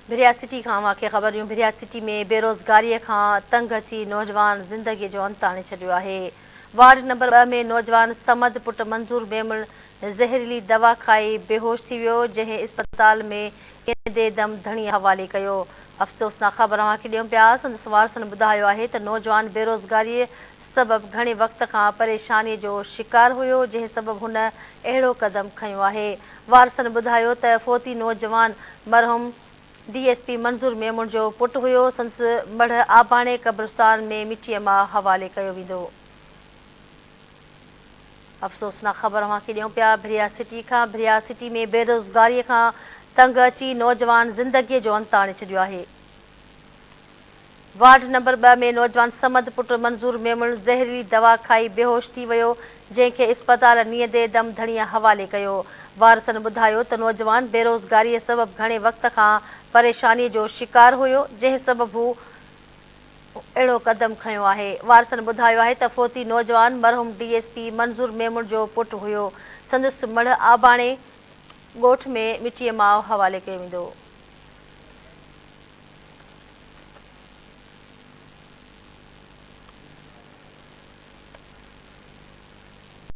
भिरिया सिटी खां वाक़िअ ख़बरूं। भिरिया सिटी में बेरोज़गारीअ खां तंग अची नौजवान ज़िंदगीअ जो अंत आणे छॾियो आहे। वार्ड नंबर 2 में नौजवान समद पुट मंज़ूर मेमण ज़हरीली दवा खाई बेहोश थी वियो, जंहिं इस्पताल में ईंदे दम धणी हवाले कयो। अफ़सोसनाक ख़बर अव्हांखे ॾियूं पिया। संदसि वारसनि ॿुधायो आहे त नौजवान बेरोज़गारीअ सबबि घणे वक़्त खां परेशानीअ जो शिकार हुयो, जंहिं सबबि हुन अहिड़ो क़दम खंयो आहे। वारसनि ॿुधायो त फ़ौती नौजवान मरहूम DSP मंज़ूर मेमण जो पुटु हुयो। संदसि मढ़ आबाणे क़ब्रिस्तान में मिटीअ मां हवाले कयो वेंदो। अफ़सोसनाक ख़बर अव्हांखे ॾियूं पिया। भिरिया सिटी खां। भिरिया सिटी में बेरोज़गारीअ खां तंग अची नौजवान ज़िंदगीअ जो अंत आणे छॾियो आहे। वार्ड नंबर 2 में नौजवान समद पुट मंज़ूर मेमण ज़हरीली दवा खाई बेहोश थी वियो, जंहिंखे इस्पताल नींदे दम धणीअ हवाले कयो। वारसनि ॿुधायो त नौजवान बेरोज़गारीअ सबबि घणे वक़्त खां परेशानीअ जो शिकार हुयो, जंहिं सबबि हू अहिड़ो क़दम खंयो आहे। वारसनि ॿुधायो आहे त फ़ौती नौजवान मरहूम DSP मंज़ूर मेमण जो पुटु हुयो। संदसि मढ़ आबाणे ॻोठ में मिटीअ मां हवाले कयो वेंदो।